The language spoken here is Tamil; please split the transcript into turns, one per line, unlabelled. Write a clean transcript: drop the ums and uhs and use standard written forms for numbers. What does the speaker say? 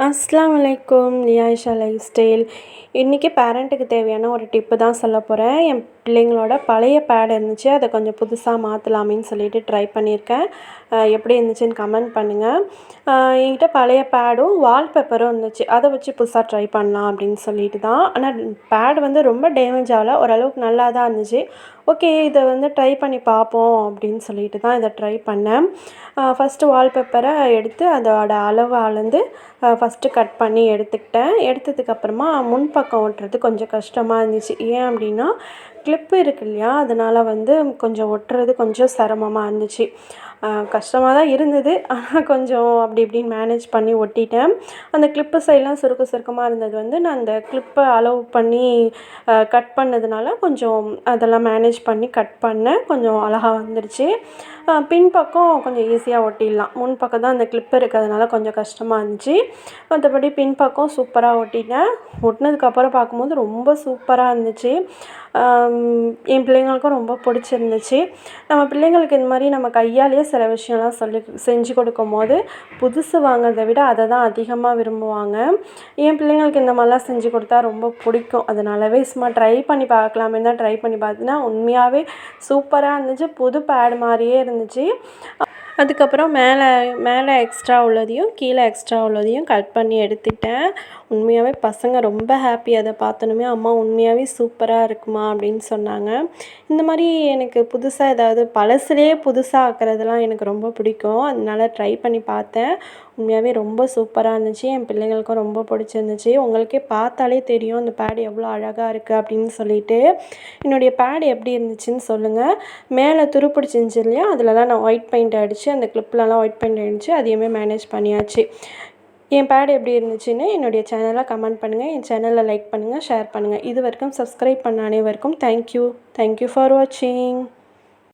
அஸ்ஸலாமு அலைக்கும். லியாயிஷா லைஃப் ஸ்டைல். இன்றைக்கி பேரண்ட்டுக்கு தேவையான ஒரு டிப்பு தான் சொல்ல போகிறேன். என் பிள்ளைங்களோட பழைய பேட் இருந்துச்சு, அதை கொஞ்சம் புதுசாக மாற்றலாமேன்னு சொல்லிட்டு ட்ரை பண்ணியிருக்கேன். எப்படி இருந்துச்சுன்னு கமெண்ட் பண்ணுங்கள். என்கிட்ட பழைய பேடும் வால்பேப்பரும் இருந்துச்சு, அதை வச்சு புதுசாக ட்ரை பண்ணலாம் அப்படின்னு சொல்லிட்டு தான். ஆனால் பேட் வந்து ரொம்ப டேமேஜ் ஆகலை, ஓரளவுக்கு நல்லா தான் இருந்துச்சு. ஓகே, இதை வந்து ட்ரை பண்ணி பார்ப்போம் அப்படின்னு சொல்லிட்டு தான் இதை ட்ரை பண்ணேன். ஃபஸ்ட்டு வால்பேப்பரை எடுத்து அதோட அளவு அளந்து ஃபஸ்ட்டு கட் பண்ணி எடுத்துக்கிட்டேன். எடுத்ததுக்கப்புறமா முன்பக்கம் ஒட்டுறது கொஞ்சம் கஷ்டமாக இருந்துச்சு. ஏன் அப்படின்னா கிளிப்பு இருக்கு இல்லையா, அதனால் வந்து கொஞ்சம் ஒட்டுறது கொஞ்சம் சிரமமாக இருந்துச்சு. கஷ்டமாக தான் இருந்தது, ஆனால் கொஞ்சம் அப்படி இப்படின்னு மேனேஜ் பண்ணி ஒட்டிட்டேன். அந்த கிளிப்பு சைட்லாம் சுருக்கமாக இருந்தது வந்து நான் அந்த கிளிப்பை அளவு பண்ணி கட் பண்ணதுனால கொஞ்சம் அதெல்லாம் மேனேஜ் பண்ணி கட் பண்ணேன். கொஞ்சம் அழகாக வந்துடுச்சு. பின்பக்கம் கொஞ்சம் ஈஸியாக ஒட்டிடலாம். முன்பக்கம் தான் அந்த கிளிப்பு இருக்கிறதுனால கொஞ்சம் கஷ்டமாக இருந்துச்சு. மற்றபடி பின்பக்கம் சூப்பராக ஒட்டிட்டேன். ஒட்டினதுக்கப்புறம் பார்க்கும்போது ரொம்ப சூப்பராக இருந்துச்சு. என் பிள்ளைங்களுக்கும் ரொம்ப பிடிச்சிருந்துச்சு. நம்ம பிள்ளைங்களுக்கு இந்த மாதிரி நம்ம கையாலேயே சில விஷயம்லாம் செஞ்சு கொடுக்கும்போது புதுசு வாங்கிறத விட அதை தான் அதிகமாக விரும்புவாங்க. என் பிள்ளைங்களுக்கு இந்த மாதிரிலாம் செஞ்சு கொடுத்தா ரொம்ப பிடிக்கும். அதனாலவே சும்மா ட்ரை பண்ணி பார்க்கலாமே தான் ட்ரை பண்ணி பார்த்தேன்னா உண்மையாகவே சூப்பராக இருந்துச்சு. புது பேட் மாதிரியே இருந்துச்சு. அதுக்கப்புறம் மேலே எக்ஸ்ட்ரா உள்ளதையும் கீழே எக்ஸ்ட்ரா உள்ளதையும் கட் பண்ணி எடுத்துட்டேன். உண்மையாகவே பசங்க ரொம்ப ஹாப்பி. அதை பார்த்தோன்னே அம்மா உண்மையாகவே சூப்பராக இருக்குமா அப்படின்னு சொன்னாங்க. இந்த மாதிரி எனக்கு புதுசாக ஏதாவது பழசுலேயே புதுசாக ஆக்கிறதுலாம் எனக்கு ரொம்ப பிடிக்கும். அதனால ட்ரை பண்ணி பார்த்தேன். உண்மையாகவே ரொம்ப சூப்பராக இருந்துச்சு. என் பிள்ளைங்களுக்கும் ரொம்ப பிடிச்சிருந்துச்சு. உங்களுக்கே பார்த்தாலே தெரியும் அந்த பேட் எவ்வளோ அழகாக இருக்குது அப்படின்னு சொல்லிட்டு. என்னுடைய பேட் எப்படி இருந்துச்சுன்னு சொல்லுங்கள். மேலே துருப்பிடிச்சிருந்துச்சு இல்லையா, அதிலலாம் நான் ஒயிட் பெயிண்ட் அடித்து அந்த கிளிப்லலாம் ஒயிட் பெயிண்ட் அடித்து அதையுமே மேனேஜ் பண்ணியாச்சு. என் பேட் எப்படி இருந்துச்சுன்னு என்னுடைய சேனலை கமெண்ட் பண்ணுங்கள். என் சேனலை லைக் பண்ணுங்கள், ஷேர் பண்ணுங்கள். இது வரைக்கும் சப்ஸ்கிரைப் பண்ண அனைவருக்கும் தேங்க்யூ ஃபார் வாட்சிங்.